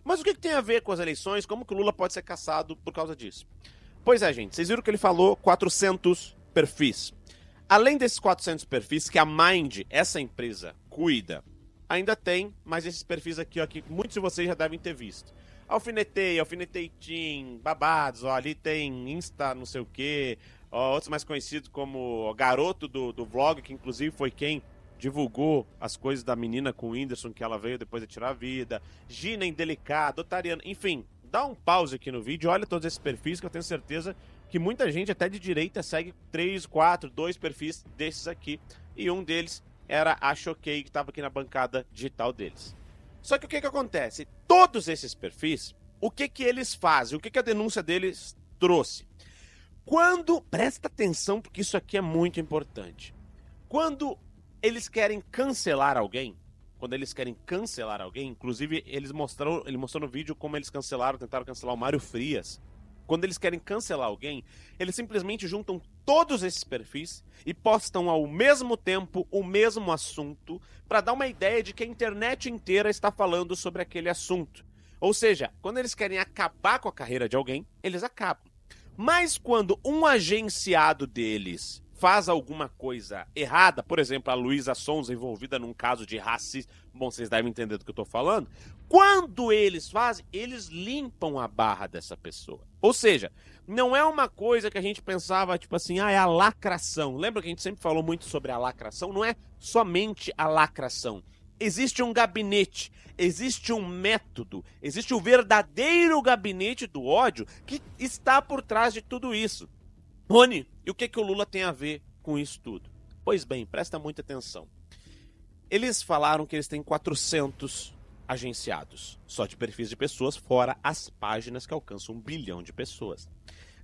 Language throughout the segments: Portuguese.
Mas o que tem a ver com as eleições? Como que o Lula pode ser caçado por causa disso? Pois é, gente, vocês viram que ele falou 400 perfis. Além desses 400 perfis que a Mind, essa empresa, cuida, ainda tem mais esses perfis aqui, ó, que muitos de vocês já devem ter visto. Alfinetei Team, Babados, ó, ali tem Insta, não sei o quê, ó, outros mais conhecidos como o garoto do vlog, que inclusive foi quem divulgou as coisas da menina com o Whindersson, que ela veio depois de tirar a vida, Gina Indelicado, Otariano, enfim, dá um pause aqui no vídeo, olha todos esses perfis que eu tenho certeza que muita gente, até de direita, segue 3, 4, 2 perfis desses aqui, e um deles era a Choquei, que estava aqui na bancada digital deles. Só que o que acontece? Todos esses perfis, o que eles fazem? O que a denúncia deles trouxe? Quando, presta atenção porque isso aqui é muito importante, quando eles querem cancelar alguém, inclusive ele mostrou no vídeo como eles tentaram cancelar o Mário Frias. Quando eles querem cancelar alguém, eles simplesmente juntam todos esses perfis e postam ao mesmo tempo o mesmo assunto para dar uma ideia de que a internet inteira está falando sobre aquele assunto. Ou seja, quando eles querem acabar com a carreira de alguém, eles acabam. Mas quando um agenciado deles faz alguma coisa errada, por exemplo, a Luísa Sonza envolvida num caso de racismo, bom, vocês devem entender do que eu tô falando, quando eles fazem, eles limpam a barra dessa pessoa. Ou seja, não é uma coisa que a gente pensava, tipo assim, é a lacração. Lembra que a gente sempre falou muito sobre a lacração? Não é somente a lacração. Existe um gabinete, existe um método, existe o verdadeiro gabinete do ódio que está por trás de tudo isso. Rony, e o que o Lula tem a ver com isso tudo? Pois bem, presta muita atenção. Eles falaram que eles têm 400 agenciados, só de perfis de pessoas, fora as páginas que alcançam 1 bilhão de pessoas.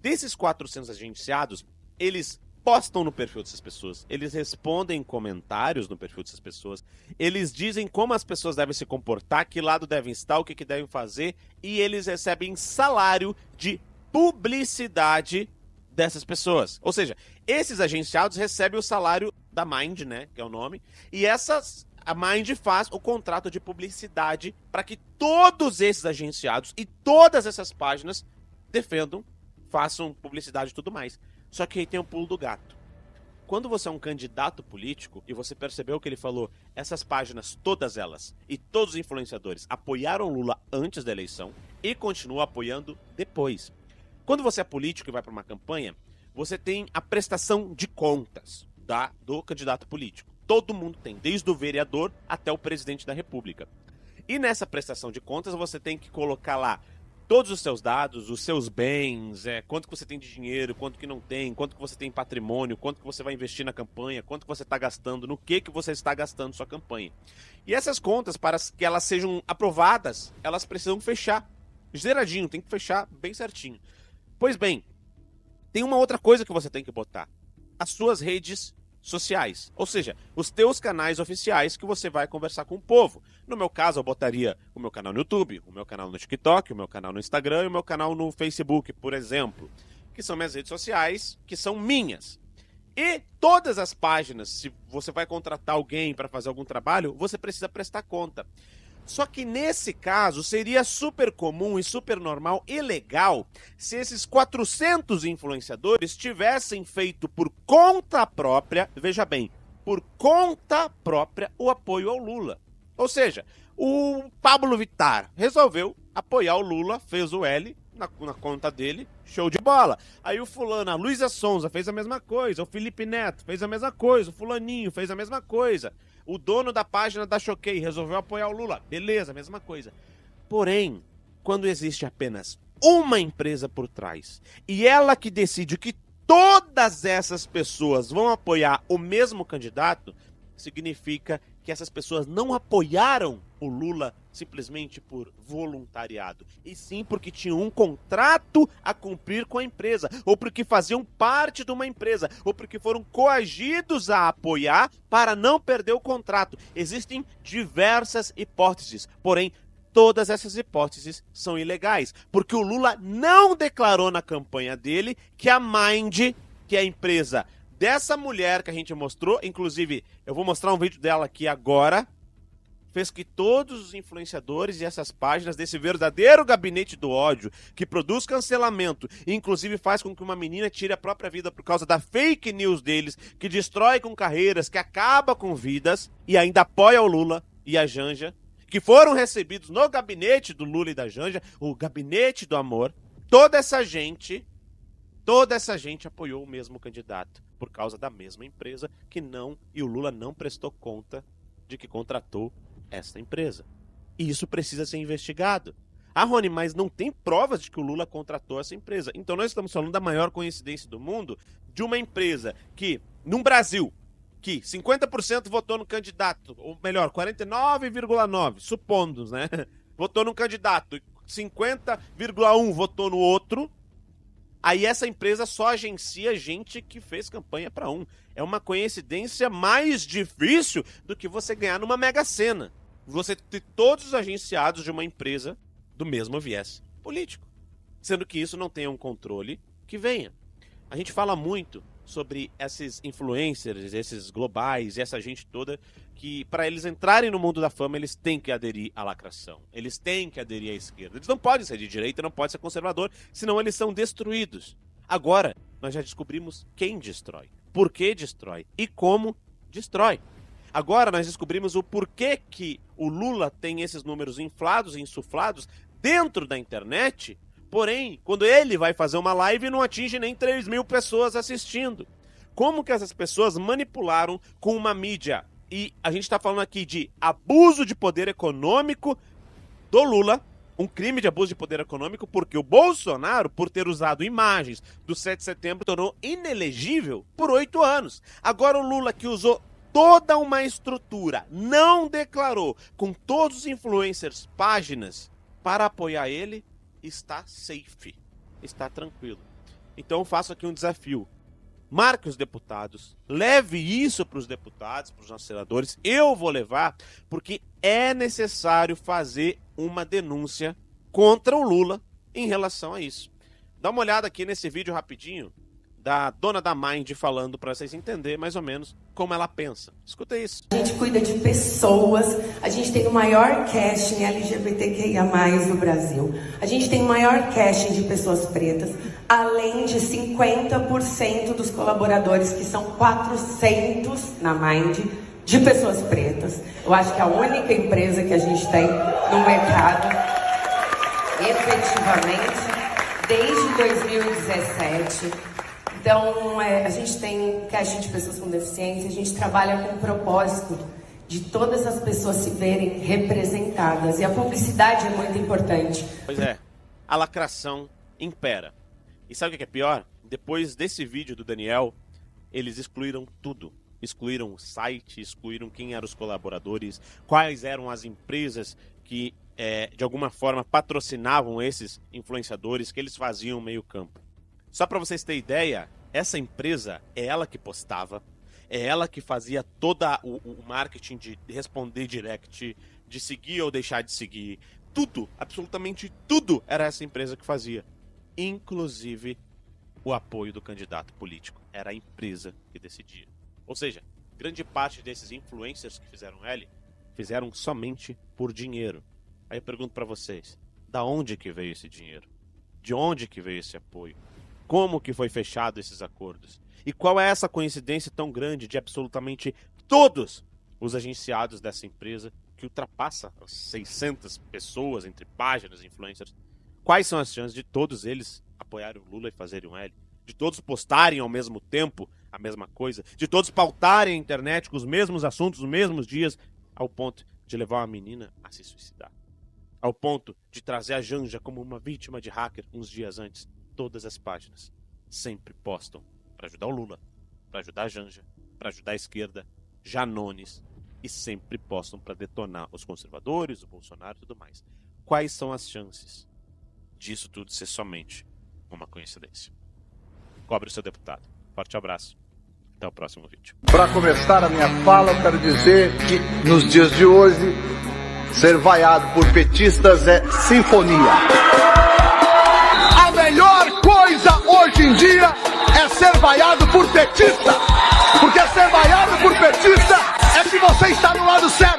Desses 400 agenciados, eles postam no perfil dessas pessoas, eles respondem comentários no perfil dessas pessoas, eles dizem como as pessoas devem se comportar, que lado devem estar, o que devem fazer, e eles recebem salário de publicidade dessas pessoas. Ou seja, esses agenciados recebem o salário da Mind, né, que é o nome, e a Mind faz o contrato de publicidade para que todos esses agenciados e todas essas páginas defendam, façam publicidade e tudo mais. Só que aí tem o pulo do gato. Quando você é um candidato político e você percebeu que ele falou, essas páginas, todas elas, e todos os influenciadores apoiaram Lula antes da eleição e continuam apoiando depois. Quando você é político e vai para uma campanha, você tem a prestação de contas do candidato político. Todo mundo tem, desde o vereador até o presidente da República. E nessa prestação de contas você tem que colocar lá todos os seus dados, os seus bens, quanto que você tem de dinheiro, quanto que não tem, quanto que você tem em patrimônio, quanto que você vai investir na campanha, quanto que você está gastando, no que você está gastando sua campanha. E essas contas, para que elas sejam aprovadas, elas precisam fechar. Zeradinho, tem que fechar bem certinho. Pois bem, tem uma outra coisa que você tem que botar. As suas redes sociais. Ou seja, os teus canais oficiais que você vai conversar com o povo. No meu caso, eu botaria o meu canal no YouTube, o meu canal no TikTok, o meu canal no Instagram e o meu canal no Facebook, por exemplo. Que são minhas redes sociais, que são minhas. E todas as páginas, se você vai contratar alguém para fazer algum trabalho, você precisa prestar conta. Só que nesse caso seria super comum e super normal e legal se esses 400 influenciadores tivessem feito por conta própria, veja bem, por conta própria o apoio ao Lula. Ou seja, o Pablo Vittar resolveu apoiar o Lula, fez o L na conta dele, show de bola. Aí o fulano, a Luísa Sonza fez a mesma coisa, o Felipe Neto fez a mesma coisa, o fulaninho fez a mesma coisa. O dono da página da Choquei resolveu apoiar o Lula. Beleza, mesma coisa. Porém, quando existe apenas uma empresa por trás e ela que decide que todas essas pessoas vão apoiar o mesmo candidato, significa que essas pessoas não apoiaram o Lula simplesmente por voluntariado, e sim porque tinham um contrato a cumprir com a empresa, ou porque faziam parte de uma empresa, ou porque foram coagidos a apoiar para não perder o contrato. Existem diversas hipóteses, porém, todas essas hipóteses são ilegais, porque o Lula não declarou na campanha dele que a Mind, que é a empresa dessa mulher que a gente mostrou, inclusive, eu vou mostrar um vídeo dela aqui agora, fez que todos os influenciadores e essas páginas desse verdadeiro gabinete do ódio, que produz cancelamento e inclusive faz com que uma menina tire a própria vida por causa da fake news deles, que destrói com carreiras, que acaba com vidas e ainda apoia o Lula e a Janja, que foram recebidos no gabinete do Lula e da Janja, o gabinete do amor, toda essa gente apoiou o mesmo candidato por causa da mesma empresa e o Lula não prestou conta de que contratou essa empresa. E isso precisa ser investigado. Ah, Rony, mas não tem provas de que o Lula contratou essa empresa. Então nós estamos falando da maior coincidência do mundo, de uma empresa que, no Brasil, que 50% votou no candidato, ou melhor, 49,9%, supondo, né? Votou no candidato, 50,1% votou no outro. Aí essa empresa só agencia gente que fez campanha para um. É uma coincidência mais difícil do que você ganhar numa Mega Sena. Você ter todos os agenciados de uma empresa do mesmo viés político. Sendo que isso não tem um controle que venha. A gente fala muito sobre esses influencers, esses globais, essa gente toda, que para eles entrarem no mundo da fama, eles têm que aderir à lacração. Eles têm que aderir à esquerda. Eles não podem ser de direita, não podem ser conservador, senão eles são destruídos. Agora, nós já descobrimos quem destrói, por que destrói e como destrói. Agora nós descobrimos o porquê que o Lula tem esses números inflados e insuflados dentro da internet. Porém, quando ele vai fazer uma live, não atinge nem 3 mil pessoas assistindo. Como que essas pessoas manipularam com uma mídia? E a gente está falando aqui de abuso de poder econômico do Lula, um crime de abuso de poder econômico, porque o Bolsonaro, por ter usado imagens do 7 de setembro, tornou inelegível por 8 anos. Agora o Lula, que usou toda uma estrutura, não declarou, com todos os influencers, páginas, para apoiar ele, está safe, está tranquilo. Então eu faço aqui um desafio. Marque os deputados, leve isso para os deputados, para os nossos senadores. Eu vou levar, porque é necessário fazer uma denúncia contra o Lula em relação a isso. Dá uma olhada aqui nesse vídeo rapidinho da dona da Mind falando para vocês entenderem mais ou menos como ela pensa. Escuta isso. A gente cuida de pessoas, a gente tem o maior casting LGBTQIA+, no Brasil. A gente tem o maior casting de pessoas pretas, além de 50% dos colaboradores, que são 400 na Mind, de pessoas pretas. Eu acho que é a única empresa que a gente tem no mercado, efetivamente, desde 2017. Então, a gente tem casting de pessoas com deficiência, a gente trabalha com o propósito de todas as pessoas se verem representadas. E a publicidade é muito importante. Pois é, a lacração impera. E sabe o que é pior? Depois desse vídeo do Daniel, eles excluíram tudo. Excluíram o site, excluíram quem eram os colaboradores, quais eram as empresas que, de alguma forma, patrocinavam esses influenciadores, que eles faziam meio campo. Só para vocês terem ideia, essa empresa é ela que postava, é ela que fazia todo o marketing de responder direct, de seguir ou deixar de seguir. Tudo, absolutamente tudo era essa empresa que fazia. Inclusive o apoio do candidato político. Era a empresa que decidia. Ou seja, grande parte desses influencers que fizeram L, fizeram somente por dinheiro. Aí eu pergunto para vocês, da onde que veio esse dinheiro? De onde que veio esse apoio? Como que foi fechado esses acordos? E qual é essa coincidência tão grande de absolutamente todos os agenciados dessa empresa, que ultrapassa as 600 pessoas entre páginas e influencers? Quais são as chances de todos eles apoiarem o Lula e fazerem um L? De todos postarem ao mesmo tempo a mesma coisa? De todos pautarem a internet com os mesmos assuntos, os mesmos dias, ao ponto de levar uma menina a se suicidar? Ao ponto de trazer a Janja como uma vítima de hacker uns dias antes? Todas as páginas sempre postam para ajudar o Lula, para ajudar a Janja, para ajudar a esquerda, Janones, e sempre postam para detonar os conservadores, o Bolsonaro e tudo mais. Quais são as chances disso tudo ser somente uma coincidência? Cobre o seu deputado. Forte abraço. Até o próximo vídeo. Para começar a minha fala, eu quero dizer que nos dias de hoje, ser vaiado por petistas é sinfonia. A melhor coisa hoje em dia é ser vaiado por petista. Porque ser vaiado por petista é que você está no lado certo.